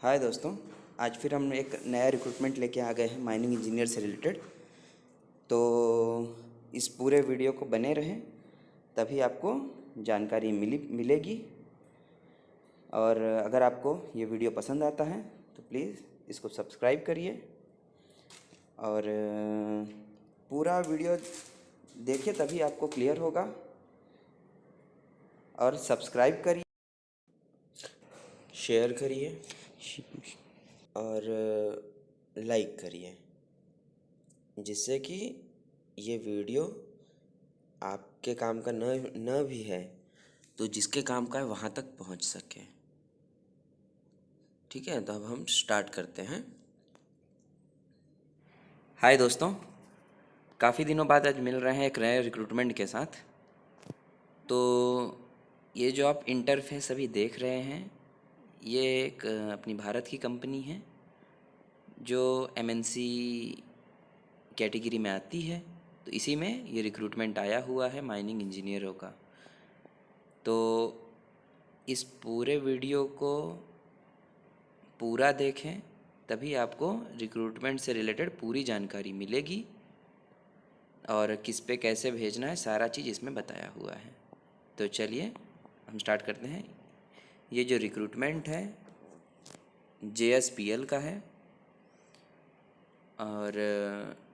हाय दोस्तों। आज फिर हम एक नया रिक्रूटमेंट लेके आ गए हैं माइनिंग इंजीनियर से रिलेटेड। तो इस पूरे वीडियो को बने रहें, तभी आपको जानकारी मिलेगी। और अगर आपको ये वीडियो पसंद आता है तो प्लीज़ इसको सब्सक्राइब करिए और पूरा वीडियो देखिए, तभी आपको क्लियर होगा। और सब्सक्राइब करिए, शेयर करिए और लाइक करिए, जिससे कि ये वीडियो आपके काम का न भी है तो जिसके काम का है वहाँ तक पहुँच सके। ठीक है, तो अब हम स्टार्ट करते हैं। हाय दोस्तों, काफ़ी दिनों बाद आज मिल रहे हैं एक नए रिक्रूटमेंट के साथ। तो ये जो आप इंटरफेस अभी देख रहे हैं, ये एक अपनी भारत की कंपनी है जो एमएनसी कैटेगरी में आती है। तो इसी में ये रिक्रूटमेंट आया हुआ है माइनिंग इंजीनियरों का। तो इस पूरे वीडियो को पूरा देखें, तभी आपको रिक्रूटमेंट से रिलेटेड पूरी जानकारी मिलेगी और किस पे कैसे भेजना है, सारा चीज़ इसमें बताया हुआ है। तो चलिए हम स्टार्ट करते हैं। ये जो रिक्रूटमेंट है JSPL का है और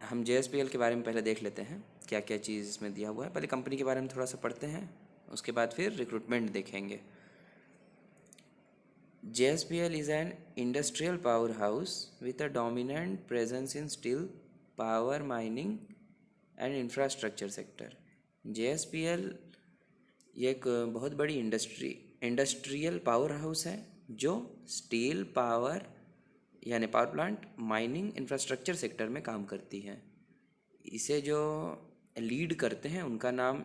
हम JSPL के बारे में पहले देख लेते हैं क्या क्या चीज़ इसमें दिया हुआ है। पहले कंपनी के बारे में थोड़ा सा पढ़ते हैं, उसके बाद फिर रिक्रूटमेंट देखेंगे। JSPL is an industrial powerhouse with a dominant presence in steel, power, mining and infrastructure sector. JSPL ये एक बहुत बड़ी इंडस्ट्रियल पावर हाउस है जो स्टील, पावर यानी power plant, mining, infrastructure sector में काम करती है। इसे जो लीड करते हैं उनका नाम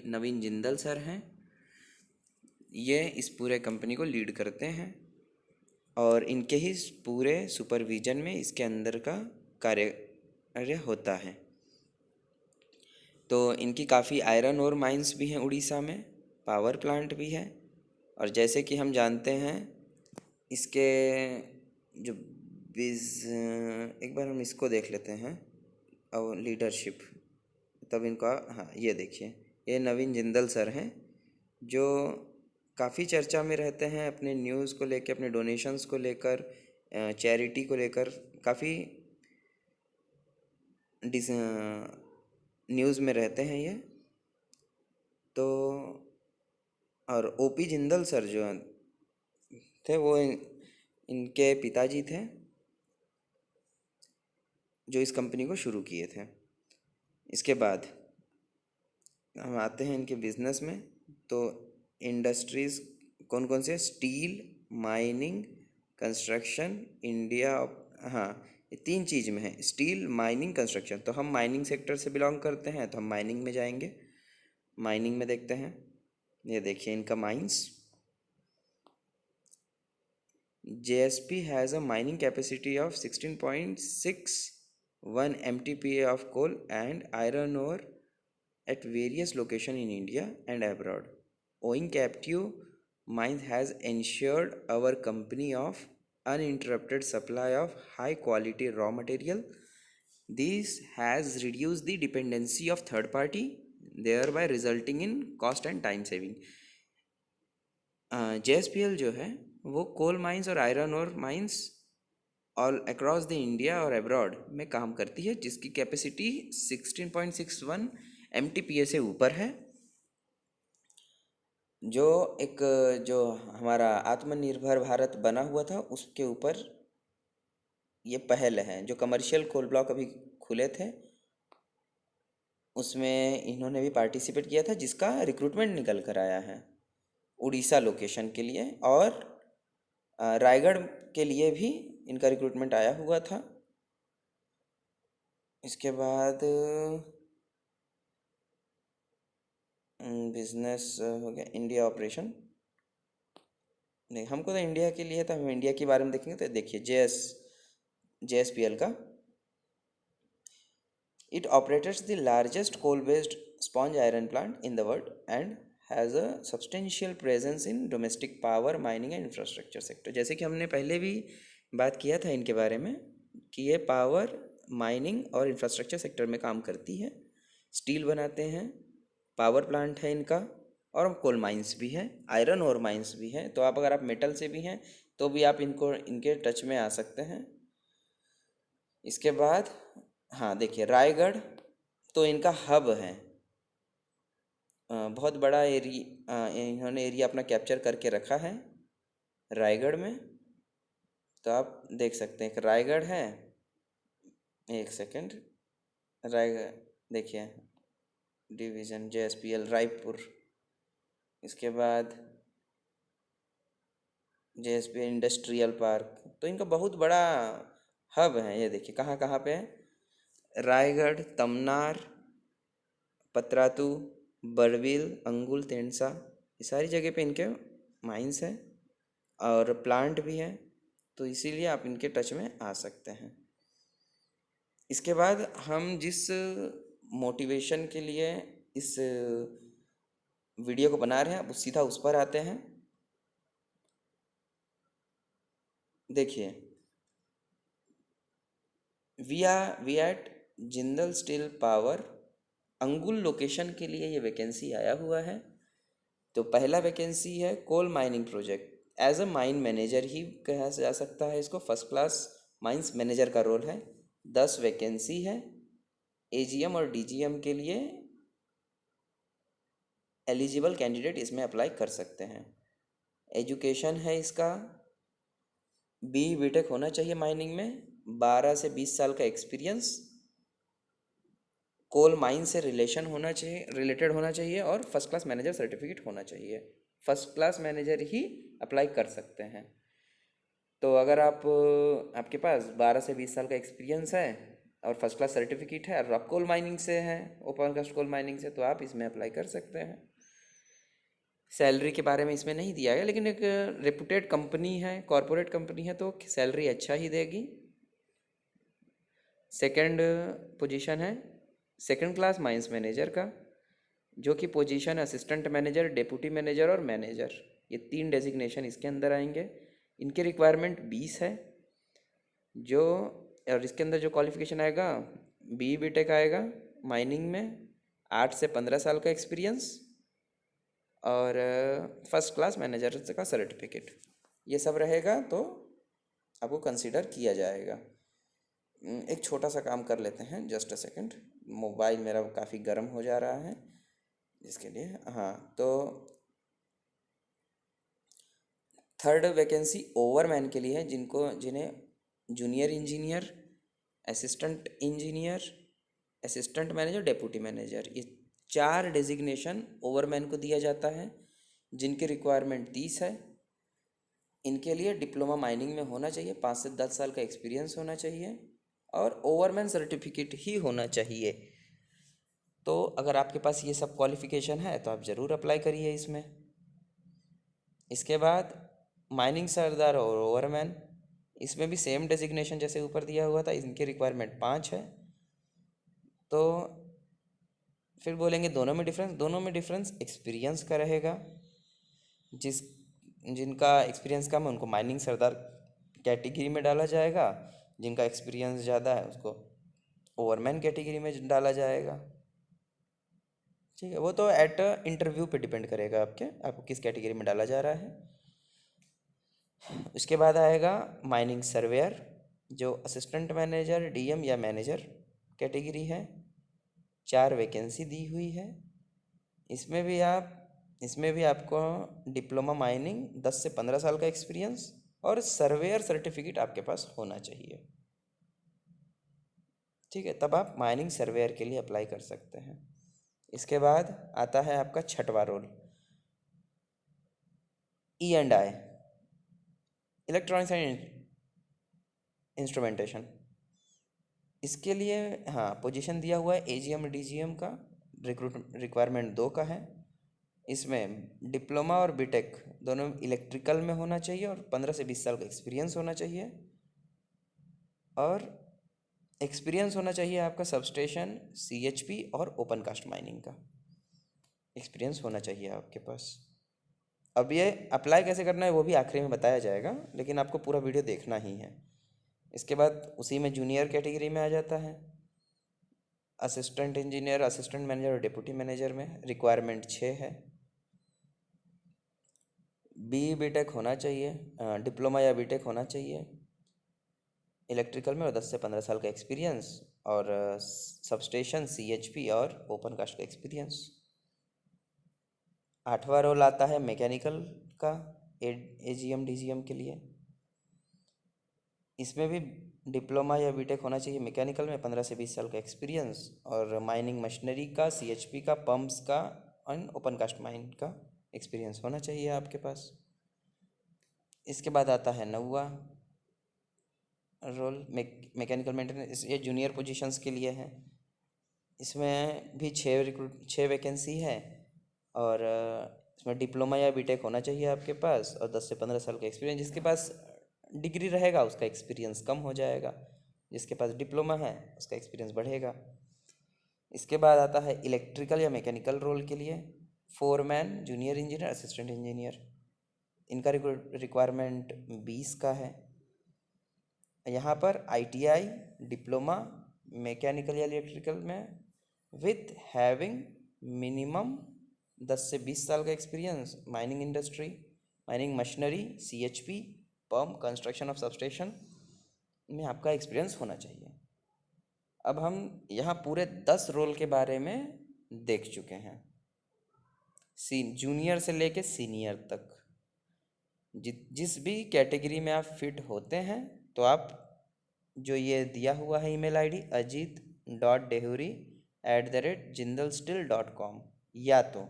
नवीन जिंदल सर हैं। ये इस पूरे कंपनी को लीड करते हैं और इनके ही पूरे सुपरविजन में इसके अंदर का कार्य होता है। तो इनकी काफ़ी आयरन और माइंस भी हैं उड़ीसा में, पावर प्लांट भी है। और जैसे कि हम जानते हैं इसके जो एक बार हम इसको देख लेते हैं और लीडरशिप, तब इनका, हाँ ये देखिए, ये नवीन जिंदल सर हैं जो काफ़ी चर्चा में रहते हैं अपने न्यूज़ को लेकर, अपने डोनेशंस को लेकर, चैरिटी को लेकर काफ़ी न्यूज़ में रहते हैं ये। तो और OP जिंदल सर जो थे वो इनके पिताजी थे जो इस कंपनी को शुरू किए थे। इसके बाद हम आते हैं इनके बिजनेस में। तो इंडस्ट्रीज़ कौन कौन से? Steel, mining, construction, India. हाँ, ये 3 चीज़ में है, स्टील, माइनिंग, कंस्ट्रक्शन। तो हम माइनिंग सेक्टर से बिलोंग करते हैं तो हम माइनिंग में जाएंगे। माइनिंग में देखते हैं, ये देखिए इनका mines. JSP has a mining capacity of 16.61 MTPA of coal and iron ore at various locations in India and abroad. Owing captive mines has ensured our company of uninterrupted supply of high quality raw material. This has reduced the dependency of third party, thereby resulting in cost and time saving. JSPL जो है वो coal mines और iron और mines all across the India और abroad में काम करती है, जिसकी कैपेसिटी 16.61 MTPA से ऊपर है। जो एक जो हमारा आत्मनिर्भर भारत बना हुआ था उसके ऊपर ये पहल है। जो कमर्शियल कोल ब्लॉक अभी खुले थे उसमें इन्होंने भी पार्टिसिपेट किया था, जिसका रिक्रूटमेंट निकल कर आया है उड़ीसा लोकेशन के लिए। और रायगढ़ के लिए भी इनका रिक्रूटमेंट आया हुआ था। इसके बाद बिजनेस हो गया, इंडिया ऑपरेशन। नहीं, हमको तो इंडिया के लिए, तो हम इंडिया के बारे में देखेंगे। तो देखिए JSPL का, it operates the largest coal based sponge iron plant in the world and has a substantial presence in domestic power mining and infrastructure sector. जैसे कि हमने पहले भी बात किया था इनके बारे में कि ये पावर माइनिंग और इंफ्रास्ट्रक्चर सेक्टर में काम करती है, स्टील बनाते हैं, पावर प्लांट है इनका, और कोल माइंस भी है, आयरन और माइंस भी हैं। तो आप अगर आप मेटल से भी हैं तो भी आप इनको इनके टच में आ सकते हैं। इसके बाद हाँ देखिए, रायगढ़ तो इनका हब है। बहुत बड़ा इन्होंने एरिया अपना कैप्चर करके रखा है रायगढ़ में। तो आप देख सकते हैं कि रायगढ़ है, एक सेकंड, रायगढ़ देखिए, डिवीज़न JSPL रायपुर, इसके बाद JSPL इंडस्ट्रियल पार्क। तो इनका बहुत बड़ा हब है। ये देखिए कहाँ कहाँ पे है, रायगढ़, तमनार, पतरातू, बड़बिल, अंगुल, तेंडसा, ये सारी जगह पे इनके माइंस हैं और प्लांट भी है। तो इसीलिए आप इनके टच में आ सकते हैं। इसके बाद हम जिस मोटिवेशन के लिए इस वीडियो को बना रहे हैं, अब सीधा उस पर आते हैं। देखिए, we at Jindal steel power Angul location के लिए ये वैकेंसी आया हुआ है। तो पहला वैकेंसी है coal mining project, as a mine manager ही कहा जा सकता है इसको, फर्स्ट क्लास माइंस मैनेजर का रोल है। 10 वैकेंसी है। AGM और DGM के लिए एलिजिबल कैंडिडेट इसमें अप्लाई कर सकते हैं। एजुकेशन है इसका BE/BTech होना चाहिए माइनिंग में, 12 से 20 साल का एक्सपीरियंस, कोल माइन से रिलेटेड होना चाहिए और फर्स्ट क्लास मैनेजर सर्टिफिकेट होना चाहिए। फर्स्ट क्लास मैनेजर ही अप्लाई कर सकते हैं। तो अगर आपके पास 12 से 20 साल का एक्सपीरियंस है और फर्स्ट क्लास सर्टिफिकेट है और आप कोल माइनिंग से हैं, ओपन कास्ट कोल माइनिंग से, तो आप इसमें अप्लाई कर सकते हैं। सैलरी के बारे में इसमें नहीं दिया गया, लेकिन एक रेपुटेड कंपनी है, कॉरपोरेट कंपनी है, तो सैलरी अच्छा ही देगी। सेकंड पोजीशन है सेकंड क्लास माइंस मैनेजर का, जो कि position assistant manager, deputy manager और मैनेजर, ये 3 डेजिग्नेशन इसके अंदर आएंगे। इनके रिक्वायरमेंट 20 है। जो और इसके अंदर जो क्वालिफिकेशन आएगा, BE/BTech आएगा माइनिंग में, 8 से 15 साल का एक्सपीरियंस और फर्स्ट क्लास मैनेजर का सर्टिफिकेट, ये सब रहेगा तो आपको कंसिडर किया जाएगा। एक छोटा सा काम कर लेते हैं, जस्ट अ सेकंड, मोबाइल मेरा काफ़ी गर्म हो जा रहा है इसके लिए। हाँ, तो थर्ड वैकेंसी ओवरमैन के लिए है, जिन्हें junior engineer, assistant engineer, assistant manager, deputy manager, ये 4 डेजिग्नेशन ओवरमैन को दिया जाता है, जिनकी रिक्वायरमेंट 30 है। इनके लिए डिप्लोमा माइनिंग में होना चाहिए, 5 से 10 साल का एक्सपीरियंस होना चाहिए और ओवरमैन सर्टिफिकेट ही होना चाहिए। तो अगर आपके पास ये सब क्वालिफिकेशन है तो आप ज़रूर अप्लाई करिए इसमें। इसके बाद माइनिंग सरदार और ओवरमैन, इसमें भी सेम डेजिग्नेशन जैसे ऊपर दिया हुआ था, इनकी रिक्वायरमेंट 5 है। तो फिर बोलेंगे दोनों में डिफरेंस एक्सपीरियंस का रहेगा। जिनका एक्सपीरियंस कम है उनको माइनिंग सरदार कैटेगरी में डाला जाएगा, जिनका एक्सपीरियंस ज़्यादा है उसको ओवरमैन कैटेगरी में डाला जाएगा। ठीक है, वो तो एट इंटरव्यू पे डिपेंड करेगा आपको किस कैटेगरी में डाला जा रहा है। उसके बाद आएगा माइनिंग सर्वेयर, जो असिस्टेंट मैनेजर, DM या मैनेजर कैटेगरी है। 4 वैकेंसी दी हुई है। इसमें भी आपको डिप्लोमा माइनिंग, 10 से 15 साल का एक्सपीरियंस और सर्वेयर सर्टिफिकेट आपके पास होना चाहिए। ठीक है, तब आप माइनिंग सर्वेयर के लिए अप्लाई कर सकते हैं। इसके बाद आता है आपका छठवां role, E&I, electronics and instrumentation. इसके लिए हाँ पोजीशन दिया हुआ है AGM DGM का, रिक्वायरमेंट 2 का है। इसमें डिप्लोमा और BTech दोनों इलेक्ट्रिकल में होना चाहिए और 15 से 20 साल का एक्सपीरियंस होना चाहिए और एक्सपीरियंस होना चाहिए आपका सबस्टेशन, CHP और ओपन कास्ट माइनिंग का। एक्सपीरियंस होना चाहिए आपके पास। अब ये अप्लाई कैसे करना है वो भी आखिरी में बताया जाएगा, लेकिन आपको पूरा वीडियो देखना ही है। इसके बाद उसी में जूनियर कैटेगरी में आ जाता है असिस्टेंट इंजीनियर, असिस्टेंट मैनेजर और डिप्टी मैनेजर में रिक्वायरमेंट 6 है। बीटेक होना चाहिए, डिप्लोमा या बीटेक होना चाहिए इलेक्ट्रिकल में, और 10 से 15 साल का एक्सपीरियंस, और सबस्टेशन सीएचपी और ओपन कास्ट का एक्सपीरियंस। 8वां रोल आता है मैकेनिकल का, एजीएम डीजीएम के लिए। इसमें भी डिप्लोमा या बीटेक होना चाहिए मैकेनिकल में, 15 से 20 साल का एक्सपीरियंस, और माइनिंग मशीनरी का, सीएचपी का, पंप्स का और ओपन कास्ट माइन का एक्सपीरियंस होना चाहिए आपके पास। इसके बाद आता है 9वां रोल मैकेनिकल मेंटेनेंस, ये जूनियर पोजीशंस के लिए है। इसमें भी 6 वैकेंसी है, और इसमें डिप्लोमा या बीटेक होना चाहिए आपके पास, और 10 से 15 साल का एक्सपीरियंस। जिसके पास डिग्री रहेगा उसका एक्सपीरियंस कम हो जाएगा, जिसके पास डिप्लोमा है उसका एक्सपीरियंस बढ़ेगा। इसके बाद आता है इलेक्ट्रिकल या मैकेनिकल रोल के लिए, foreman, junior engineer, assistant engineer. इनका रिक्वायरमेंट 20 का है। यहाँ पर आईटीआई, डिप्लोमा मैकेनिकल या इलेक्ट्रिकल में विथ हैविंग मिनिमम 10 से 20 साल का experience, mining industry, mining machinery, CHP, pump, construction of substation में आपका एक्सपीरियंस होना चाहिए। अब हम यहाँ पूरे 10 रोल के बारे में देख चुके हैं, जूनियर से लेके सीनियर तक। जिस भी कैटेगरी में आप फिट होते हैं तो आप जो ये दिया हुआ है ईमेल आईडी ajit.dehury@jindalsteel.com, या तो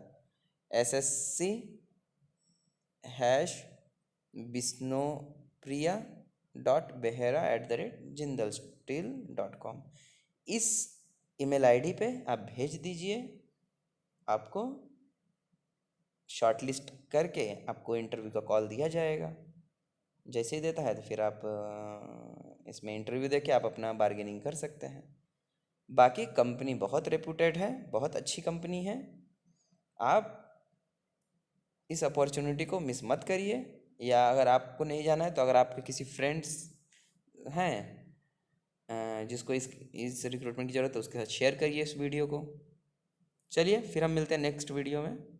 ssc-bisnopriya.behera@jindalsteel.com, इस ईमेल आईडी पे आप भेज दीजिए। आपको शॉर्टलिस्ट करके आपको इंटरव्यू का कॉल दिया जाएगा। जैसे ही देता है तो फिर आप इसमें इंटरव्यू देके आप अपना बार्गेनिंग कर सकते हैं। बाकी कंपनी बहुत रेप्यूटेड है, बहुत अच्छी कंपनी है। आप इस अपॉर्चुनिटी को मिस मत करिए, या अगर आपको नहीं जाना है तो अगर आपके किसी फ्रेंड्स हैं जिसको इस रिक्रूटमेंट की ज़रूरत है उसके साथ शेयर करिए इस वीडियो को। चलिए फिर हम मिलते हैं नेक्स्ट वीडियो में।